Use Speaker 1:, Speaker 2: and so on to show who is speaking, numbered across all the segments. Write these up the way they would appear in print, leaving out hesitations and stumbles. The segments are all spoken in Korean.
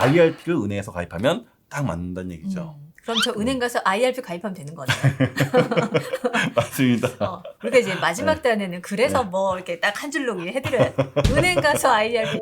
Speaker 1: IRP를 은행에서 가입하면 딱 맞는다는 얘기죠.
Speaker 2: 그럼 저 은행 가서 IRP 가입하면 되는 거네요.
Speaker 1: 맞습니다.
Speaker 2: 그러니까 이제 마지막 단에는 그래서 뭐 이렇게 딱 한 줄로 해드려요. 은행 가서 IRP.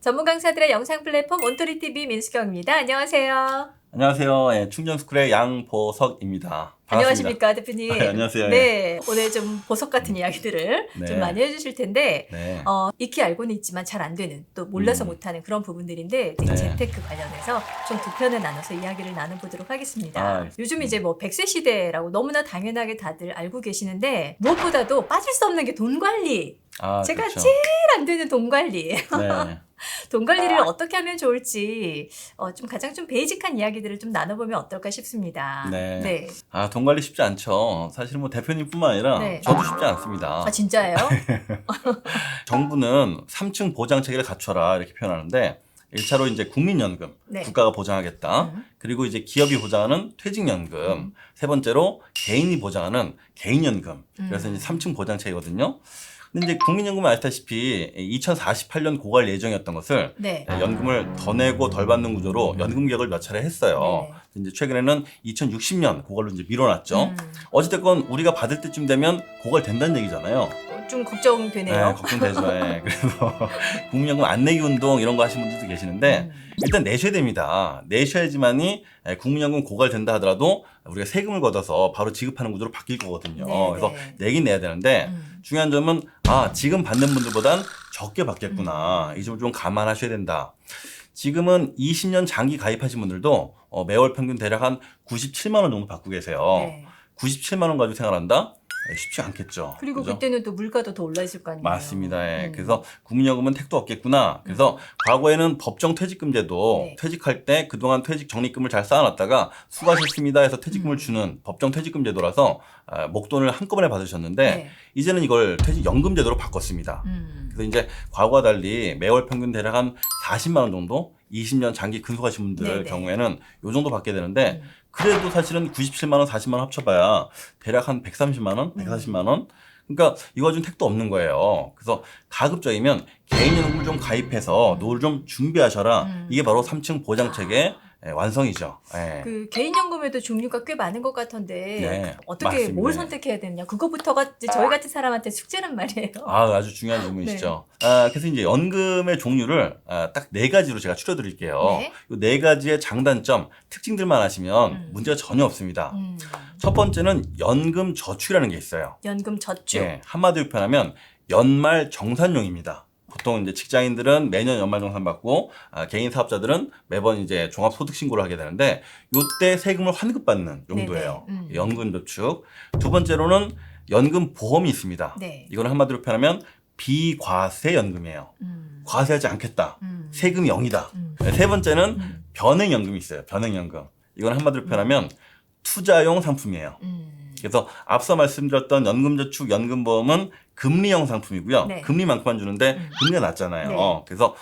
Speaker 2: 전문 강사들의 영상 플랫폼 온토리TV 민수경입니다. 안녕하세요.
Speaker 1: 안녕하세요. 예, 충전스쿨의 양보석입니다. 반갑습니다.
Speaker 2: 안녕하십니까, 대표님.
Speaker 1: 네, 안녕하세요.
Speaker 2: 네, 오늘 좀 보석 같은 이야기들을
Speaker 1: 네.
Speaker 2: 좀 많이 해주실 텐데,
Speaker 1: 네.
Speaker 2: 익히 알고는 있지만 잘 안 되는, 또 몰라서 못하는 그런 부분들인데,
Speaker 1: 네.
Speaker 2: 재테크 관련해서 좀 두 편에 나눠서 이야기를 나눠보도록 하겠습니다.
Speaker 1: 아,
Speaker 2: 요즘 이제 뭐 100세 시대라고 너무나 당연하게 다들 알고 계시는데, 무엇보다도 빠질 수 없는 게 돈 관리.
Speaker 1: 아,
Speaker 2: 제가
Speaker 1: 그렇죠.
Speaker 2: 제일 안 되는 돈 관리.
Speaker 1: 네.
Speaker 2: 돈 관리를 어떻게 하면 좋을지 좀 가장 좀 베이직한 이야기들을 좀 나눠보면 어떨까 싶습니다.
Speaker 1: 네. 아, 돈 관리 쉽지 않죠. 사실 뭐 대표님뿐만 아니라
Speaker 2: 네.
Speaker 1: 저도 쉽지 않습니다.
Speaker 2: 아, 진짜예요?
Speaker 1: 정부는 3층 보장 체계를 갖춰라 이렇게 표현하는데 1차로 이제 국민연금,
Speaker 2: 네.
Speaker 1: 국가가 보장하겠다. 그리고 이제 기업이 보장하는 퇴직연금. 세 번째로 개인이 보장하는 개인연금. 그래서 이제 3층 보장 체계거든요. 근데 이제 국민연금은 아시다시피 2048년 고갈 예정이었던 것을
Speaker 2: 네.
Speaker 1: 연금을 더 내고 덜 받는 구조로 연금 개혁을 몇 차례 했어요.
Speaker 2: 네네.
Speaker 1: 이제 최근에는 2060년 고갈로 이제 밀어놨죠. 어찌됐건 우리가 받을 때쯤 되면 고갈 된다는 얘기잖아요.
Speaker 2: 좀 걱정되네요.
Speaker 1: 네, 걱정되죠. 네. 그래서 국민연금 안 내기 운동 이런 거 하시는 분들도 계시는데 일단 내셔야 됩니다. 내셔야지만이 국민연금 고갈된다 하더라도 우리가 세금을 걷어서 바로 지급하는 구조로 바뀔 거거든요.
Speaker 2: 네,
Speaker 1: 그래서
Speaker 2: 네.
Speaker 1: 내긴 내야 되는데 중요한 점은 지금 받는 분들보단 적게 받겠구나. 이 점을 좀 감안하셔야 된다. 지금은 20년 장기 가입하신 분들도 매월 평균 대략 한 97만 원 정도 받고 계세요.
Speaker 2: 네.
Speaker 1: 97만 원 가지고 생활한다? 쉽지 않겠죠.
Speaker 2: 그리고
Speaker 1: 그죠?
Speaker 2: 그때는 또 물가도 더 올라 있을 거 아니에요.
Speaker 1: 맞습니다. 예. 그래서 국민연금은 택도 없겠구나. 그래서 과거에는 법정 퇴직금제도
Speaker 2: 네.
Speaker 1: 퇴직할 때 그동안 퇴직 적립금을 잘 쌓아놨다가 수고하셨습니다 해서 퇴직금을 주는 법정 퇴직금제도라서 목돈을 한꺼번에 받으셨는데
Speaker 2: 네.
Speaker 1: 이제는 이걸 퇴직연금제도로 바꿨습니다. 그래서 이제 과거와 달리 매월 평균 대략 한 40만 원 정도 20년 장기 근속하신 분들
Speaker 2: 네네.
Speaker 1: 경우에는 요 정도 받게 되는데 그래도 사실은 97만 원, 40만 원 합쳐봐야 대략 한 130만 원, 140만 원. 그러니까 이거 가지고 택도 없는 거예요. 그래서 가급적이면 개인연금을 좀 가입해서 노후를 좀 준비하셔라. 이게 바로 3층 보장체계 완성이죠. 예.
Speaker 2: 그 개인연금에도 종류가 꽤 많은 것 같던데
Speaker 1: 네,
Speaker 2: 어떻게
Speaker 1: 맞습니다.
Speaker 2: 뭘 선택해야 되느냐 그거부터가 이제 저희 같은 사람한테 숙제란 말이에요.
Speaker 1: 아주 중요한 질문이시죠. 그래서 이제 연금의 종류를 딱 네 가지로 제가 추려드릴게요.
Speaker 2: 네.
Speaker 1: 이 네 가지의 장단점, 특징들만 아시면 문제가 전혀 없습니다. 첫 번째는 연금 저축이라는 게 있어요.
Speaker 2: 연금 저축.
Speaker 1: 예, 한마디로 표현하면 연말 정산용입니다. 보통 이제 직장인들은 매년 연말 정산 받고 개인 사업자들은 매번 이제 종합소득 신고를 하게 되는데 요때 세금을 환급받는 용도예요.
Speaker 2: 네네.
Speaker 1: 연금 저축. 두 번째로는 연금 보험이 있습니다.
Speaker 2: 네.
Speaker 1: 이거는 한마디로 표현하면 비과세 연금이에요. 과세하지 않겠다. 세금이 0이다. 세 번째는 변액연금이 있어요. 변액연금. 이건 한마디로 표현하면 투자용 상품이에요. 그래서 앞서 말씀드렸던 연금저축, 연금보험은 금리형 상품이고요.
Speaker 2: 네.
Speaker 1: 금리만큼만 주는데 금리가 낮잖아요.
Speaker 2: 네.
Speaker 1: 그래서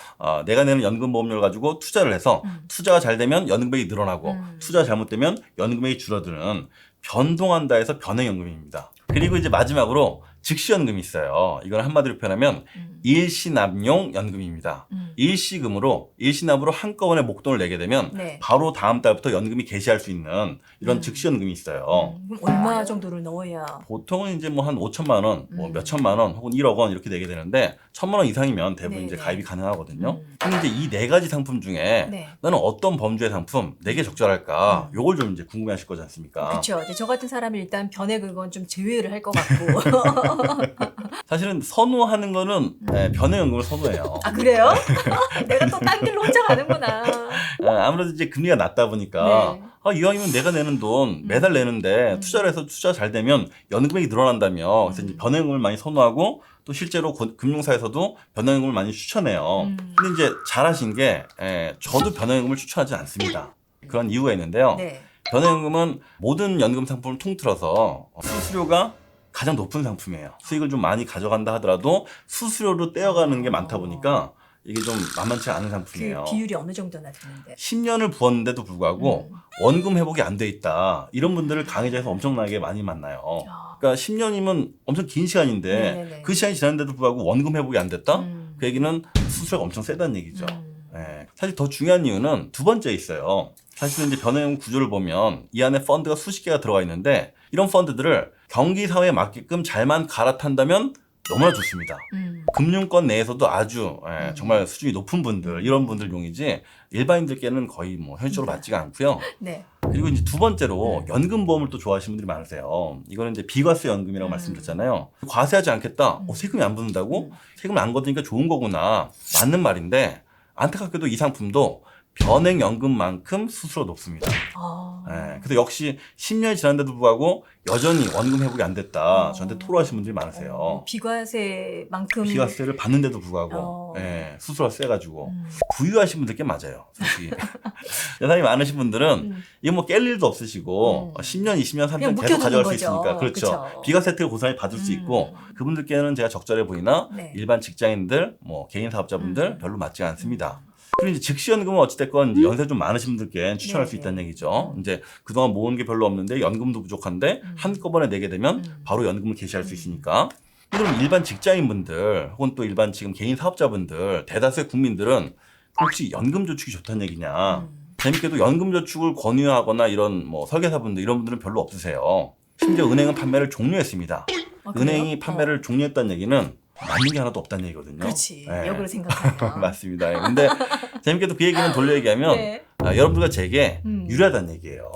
Speaker 1: 내가 내는 연금보험료를 가지고 투자를 해서 투자가 잘 되면 연금액이 늘어나고 투자가 잘못되면 연금액이 줄어드는 변동한다 해서 변액연금입니다. 그리고 이제 마지막으로 즉시연금이 있어요. 이건 한마디로 표현하면 일시납용 연금입니다. 일시납으로 한꺼번에 목돈을 내게 되면
Speaker 2: 네.
Speaker 1: 바로 다음 달부터 연금이 개시할 수 있는 이런 즉시연금이 있어요.
Speaker 2: 그럼 얼마 정도를 넣어야?
Speaker 1: 보통은 이제 뭐 한 5천만 원, 뭐 몇천만 원 혹은 1억 원 이렇게 내게 되는데 1,000만 원 이상이면 대부분 이제
Speaker 2: 네네.
Speaker 1: 가입이 가능하거든요. 근데 이제 이 네 가지 상품 중에
Speaker 2: 네.
Speaker 1: 나는 어떤 범주의 상품 내게 적절할까? 요걸 좀 이제 궁금해하실 거지 않습니까?
Speaker 2: 그렇죠. 저 같은 사람이 일단 변액 그건 좀 제외를 할 것 같고
Speaker 1: 사실은 선호하는 거는 변액연금을 선호해요.
Speaker 2: 아, 그래요? 내가 또 딴 길로 혼자 가는구나.
Speaker 1: 아무래도 이제 금리가 낮다 보니까
Speaker 2: 네.
Speaker 1: 이왕이면 내가 내는 돈 매달 내는데 투자를 해서 투자 잘 되면 연금액이 늘어난다며 그래서 이제 변액연금을 많이 선호하고 또 실제로 금융사에서도 변액연금을 많이 추천해요. 근데 이제 잘하신 게 저도 변액연금을 추천하지 않습니다. 그런 이유가 있는데요.
Speaker 2: 네.
Speaker 1: 변액연금은 모든 연금 상품을 통틀어서 수수료가 가장 높은 상품이에요. 수익을 좀 많이 가져간다 하더라도 수수료로 떼어가는 게 많다 보니까 이게 좀 만만치 않은 상품이에요.
Speaker 2: 그 비율이 어느 정도나 되는데?
Speaker 1: 10년을 부었는데도 불구하고 원금 회복이 안 돼 있다. 이런 분들을 강의자에서 엄청나게 많이 만나요. 그러니까 10년이면 엄청 긴 시간인데
Speaker 2: 네네네.
Speaker 1: 그 시간이 지났는데도 불구하고 원금 회복이 안 됐다? 그 얘기는 수수료가 엄청 세다는 얘기죠. 사실 더 중요한 이유는 두 번째에 있어요. 사실은 이제 변액연금 구조를 보면 이 안에 펀드가 수십 개가 들어가 있는데 이런 펀드들을 경기 사회에 맞게끔 잘만 갈아탄다면 너무나 좋습니다. 금융권 내에서도 아주 정말 수준이 높은 분들 이런 분들용이지 일반인들께는 거의 뭐 현실적으로 맞지가 않고요.
Speaker 2: 네.
Speaker 1: 그리고 이제 두 번째로 연금보험을 또 좋아하시는 분들이 많으세요. 이거는 이제 비과세 연금이라고 말씀드렸잖아요. 과세하지 않겠다. 세금이 안 붙는다고? 세금을 안 걷으니까 좋은 거구나. 맞는 말인데 안타깝게도 이 상품도 변액연금만큼 수수료가 높습니다. 그래서 역시 10년이 지났는데도 불구하고 여전히 원금 회복이 안 됐다. 저한테 토로하시는 분들이 많으세요.
Speaker 2: 비과세만큼
Speaker 1: 비과세를 받는데도 불구하고 수수료가 세가지고 부유하신 분들께 맞아요. 솔직히 예산이 많으신 분들은 이거 뭐 깰 일도 없으시고 10년, 20년, 30년 계속 가져갈 수 있으니까 그렇죠. 비과세 혜택을 고스란히 받을 수 있고 그분들께는 제가 적절해 보이나 일반 직장인들, 뭐 개인 사업자분들 별로 맞지 않습니다. 그리고 이제 즉시연금은 어찌됐건 이제 연세 좀 많으신 분들께 추천할 수 있다는 얘기죠. 이제 그동안 모은 게 별로 없는데 연금도 부족한데 한꺼번에 내게 되면 바로 연금을 개시할 수 있으니까. 그럼 일반 직장인분들 혹은 또 일반 지금 개인 사업자분들 대다수의 국민들은 혹시 연금저축이 좋다는 얘기냐. 재밌게도 연금저축을 권유하거나 이런 뭐 설계사분들 이런 분들은 별로 없으세요. 심지어 은행은 판매를 종료했습니다. 은행이 판매를 종료했다는 얘기는 맞는 게 하나도 없다는 얘기거든요.
Speaker 2: 그렇지. 역으로 생각하면.
Speaker 1: 맞습니다. 근데 재밌게도 그 얘기는 돌려 얘기하면 여러분들과 제게 유리하다는 얘기예요.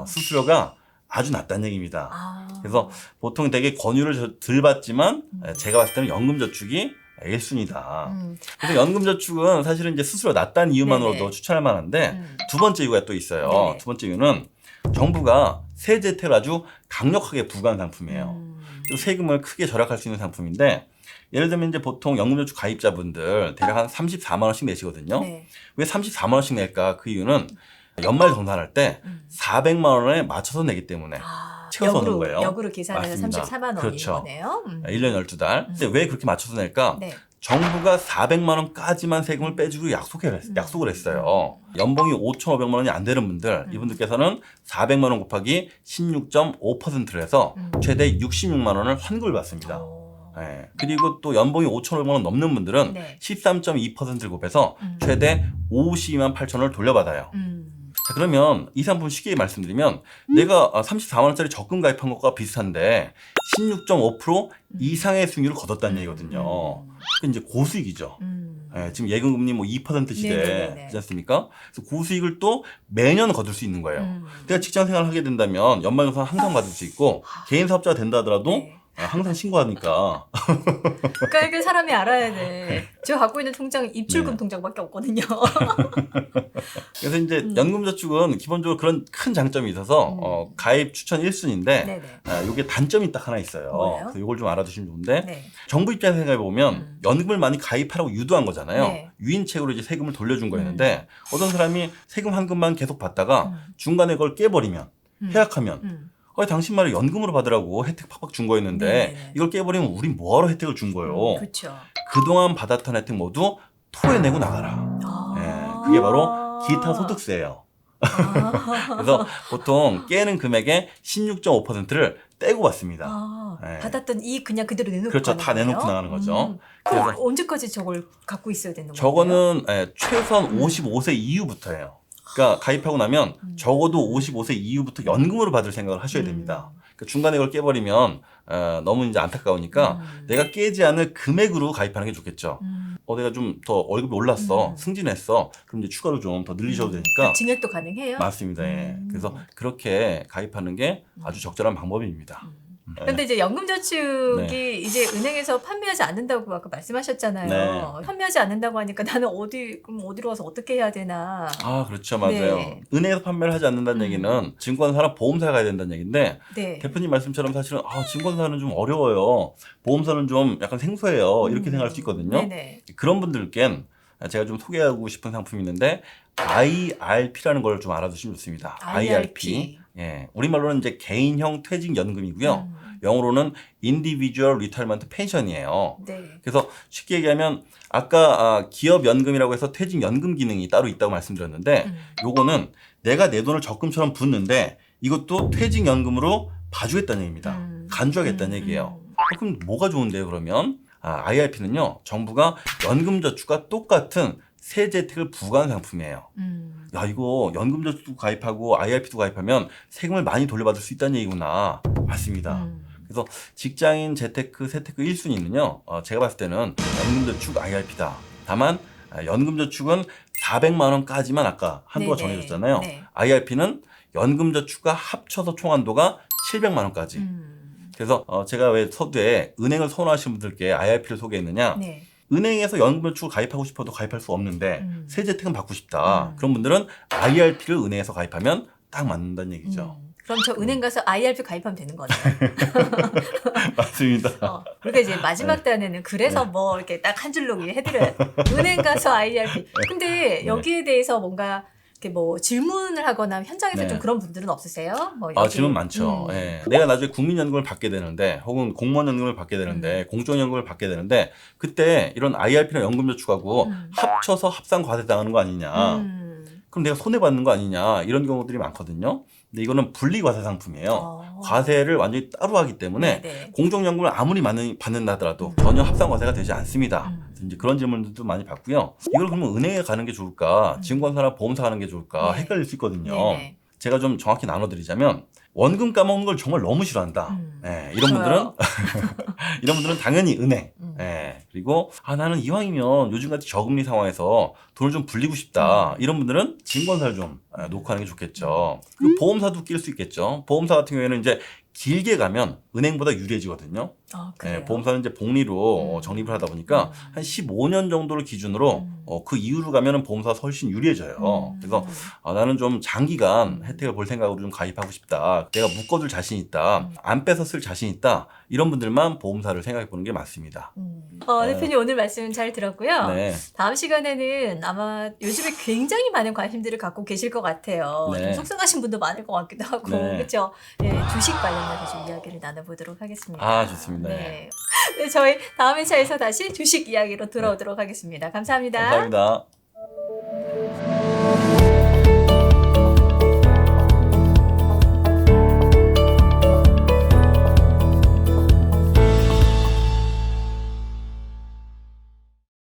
Speaker 1: 수수료가 아주 낮다는 얘기입니다. 그래서 보통 되게 권유를 덜 받지만 제가 봤을 때는 연금저축이 1순위다. 그래서 연금저축은 사실은 이제 수수료 낮다는 이유만으로도 추천할 만한데 두 번째 이유가 또 있어요. 두 번째 이유는 정부가 세제 혜택을 아주 강력하게 부과한 상품이에요. 세금을 크게 절약할 수 있는 상품인데 예를 들면 이제 보통 연금저축 가입자분들 대략 한 34만 원씩 내시거든요. 왜 34만 원씩 낼까? 그 이유는 연말 정산할 때 400만 원에 맞춰서 내기 때문에 채워서 오는 거예요.
Speaker 2: 역으로 계산해서
Speaker 1: 맞습니다.
Speaker 2: 34만 원인
Speaker 1: 그렇죠.
Speaker 2: 거네요.
Speaker 1: 1년 12달. 근데 왜 그렇게 맞춰서 낼까? 정부가 400만 원까지만 세금을 빼주기로 약속을 했어요. 연봉이 5,500만 원이 안 되는 분들, 이분들께서는 400만 원 곱하기 16.5%를 해서 최대 66만 원을 환급을 받습니다. 그리고 또 연봉이 5,500만 원 넘는 분들은 13.2%를 곱해서 최대 52만 8천 원을 돌려받아요. 자, 그러면 이 상품 쉽게 말씀드리면 내가 34만 원짜리 적금 가입한 것과 비슷한데 16.5% 이상의 수익률을 거뒀다는 얘기거든요. 그 이제 고수익이죠. 지금 예금금리 뭐 2% 시대지 않습니까? 그래서 고수익을 또 매년 거둘 수 있는 거예요. 내가 직장 생활을 하게 된다면 연말정산 항상 받을 수 있고 개인 사업자가 된다 하더라도 항상 신고하니까.
Speaker 2: 그러니까 이게 사람이 알아야 돼. 제가 갖고 있는 통장은 입출금 통장밖에 없거든요.
Speaker 1: 그래서 이제 연금저축은 기본적으로 그런 큰 장점이 있어서 가입 추천 1순위인데 이게 단점이 딱 하나 있어요.
Speaker 2: 뭐예요?
Speaker 1: 그래서 이걸 좀 알아두시면 좋은데 정부 입장에서 생각해 보면 연금을 많이 가입하라고 유도한 거잖아요. 유인책으로 이제 세금을 돌려준 거였는데 어떤 사람이 세금 환급만 계속 받다가 중간에 그걸 깨버리면 해약하면 당신 말을 연금으로 받으라고 혜택 팍팍 준 거였는데 이걸 깨버리면 우린 뭐하러 혜택을 준 거예요.
Speaker 2: 그렇죠.
Speaker 1: 그동안 받았던 혜택 모두 토해내고 나가라. 그게 바로 기타 소득세예요. 그래서 보통 깨는 금액의 16.5%를 떼고 받습니다.
Speaker 2: 받았던 이 그냥 그대로 내놓고
Speaker 1: 그렇죠.
Speaker 2: 가는
Speaker 1: 다
Speaker 2: 거예요?
Speaker 1: 내놓고 나가는 거죠.
Speaker 2: 그럼 언제까지 저걸 갖고 있어야 되는 거예요?
Speaker 1: 저거는 최소한 55세 이후부터예요. 그러니까 가입하고 나면 적어도 55세 이후부터 연금으로 받을 생각을 하셔야 됩니다. 그러니까 중간에 이걸 깨버리면 너무 이제 안타까우니까 내가 깨지 않을 금액으로 가입하는 게 좋겠죠. 내가 좀 더 월급이 올랐어, 승진했어, 그럼 이제 추가로 좀 더 늘리셔도 되니까.
Speaker 2: 증액도 가능해요?
Speaker 1: 맞습니다. 그래서 그렇게 가입하는 게 아주 적절한 방법입니다.
Speaker 2: 근데 이제 연금저축이
Speaker 1: 네.
Speaker 2: 이제 은행에서 판매하지 않는다고 아까 말씀하셨잖아요.
Speaker 1: 네.
Speaker 2: 판매하지 않는다고 하니까 나는 그럼 어디로 가서 어떻게 해야 되나.
Speaker 1: 아, 그렇죠. 맞아요.
Speaker 2: 네.
Speaker 1: 은행에서 판매를 하지 않는다는 얘기는 증권사나 보험사에 가야 된다는 얘기인데
Speaker 2: 네.
Speaker 1: 대표님 말씀처럼 사실은 증권사는 좀 어려워요. 보험사는 좀 약간 생소해요. 이렇게 생각할 수 있거든요.
Speaker 2: 네네.
Speaker 1: 그런 분들께는 제가 좀 소개하고 싶은 상품이 있는데 IRP라는 걸 좀 알아두시면 좋습니다. IRP. 예. 우리말로는 이제 개인형 퇴직연금이고요. 영어로는 Individual Retirement Pension이에요.
Speaker 2: 네.
Speaker 1: 그래서 쉽게 얘기하면 아까 기업연금이라고 해서 퇴직연금 기능이 따로 있다고 말씀드렸는데 요거는 내가 내 돈을 적금처럼 붓는데 이것도 퇴직연금으로 봐주겠다는 얘기입니다. 간주하겠다는 얘기예요. 그럼 뭐가 좋은데요, 그러면? IRP는요, 정부가 연금저축과 똑같은 세제 혜택을 부과한 상품이에요. 야, 이거 연금저축도 가입하고 IRP도 가입하면 세금을 많이 돌려받을 수 있다는 얘기구나. 맞습니다. 그래서 직장인 재테크, 세테크 1순위는요, 제가 봤을 때는 연금저축 IRP다. 다만, 연금저축은 400만 원까지만 아까 한도가
Speaker 2: 네네.
Speaker 1: 정해졌잖아요.
Speaker 2: 네.
Speaker 1: IRP는 연금저축과 합쳐서 총 한도가 700만 원까지. 그래서 제가 왜 서두에 은행을 선호하시는 분들께 IRP를 소개했느냐.
Speaker 2: 네.
Speaker 1: 은행에서 연금저축을 가입하고 싶어도 가입할 수 없는데 세제 혜택은 받고 싶다. 그런 분들은 IRP를 은행에서 가입하면 딱 맞는다는 얘기죠.
Speaker 2: 그럼 저 은행 가서 IRP 가입하면 되는 거네요.
Speaker 1: 맞습니다.
Speaker 2: 그러니까 이제 마지막 단에는 그래서 뭐 이렇게 딱 한 줄로 해드려요. 은행 가서 IRP. 근데 여기에 대해서 뭔가 이렇게 뭐 질문을 하거나 현장에서
Speaker 1: 네.
Speaker 2: 좀 그런 분들은 없으세요? 뭐
Speaker 1: 질문 많죠. 예. 내가 나중에 국민연금을 받게 되는데 혹은 공무원연금을 받게 되는데 공적연금을 받게 되는데 그때 이런 IRP나 연금저축하고 합쳐서 합산 과세당하는 거 아니냐. 그럼 내가 손해받는 거 아니냐. 이런 경우들이 많거든요. 근데 이거는 분리과세 상품이에요. 과세를 완전히 따로 하기 때문에
Speaker 2: 네네.
Speaker 1: 공적연금을 아무리 받는다 하더라도 전혀 합산과세가 되지 않습니다. 이제 그런 질문들도 많이 받고요. 이걸 그러면 은행에 가는 게 좋을까? 증권사나 보험사 가는 게 좋을까?
Speaker 2: 네.
Speaker 1: 헷갈릴 수 있거든요.
Speaker 2: 네네.
Speaker 1: 제가 좀 정확히 나눠드리자면 원금 까먹는 걸 정말 너무 싫어한다. 예, 이런
Speaker 2: 저요.
Speaker 1: 분들은 당연히 은행. 예, 그리고 나는 이왕이면 요즘같이 저금리 상황에서 돈을 좀 불리고 싶다. 이런 분들은 증권사를 좀 놓고 하는 게 좋겠죠. 그리고 보험사도 낄 수 있겠죠. 보험사 같은 경우에는 이제 길게 가면 은행보다 유리해지거든요.
Speaker 2: 그래요?
Speaker 1: 예, 보험사는 이제 복리로 적립을 하다 보니까 한 15년 정도를 기준으로 그 이후로 가면은 보험사가 훨씬 유리해져요. 그래서 나는 좀 장기간 혜택을 볼 생각으로 좀 가입하고 싶다. 내가 묶어둘 자신 있다. 안 뺏어 쓸 자신 있다. 이런 분들만 보험사를 생각해 보는 게 맞습니다.
Speaker 2: 대표님 오늘 말씀 잘 들었고요.
Speaker 1: 네.
Speaker 2: 다음 시간에는 아마 요즘에 굉장히 많은 관심들을 갖고 계실 것 같아요.
Speaker 1: 네.
Speaker 2: 좀 속상하신 분도 많을 것 같기도 하고,
Speaker 1: 네.
Speaker 2: 그렇죠? 네, 주식 관련해서 좀 이야기를 나눠보도록 하겠습니다.
Speaker 1: 좋습니다.
Speaker 2: 네. 네, 저희 다음 회차에서 다시 주식 이야기로 돌아오도록 하겠습니다. 감사합니다.
Speaker 1: 감사합니다.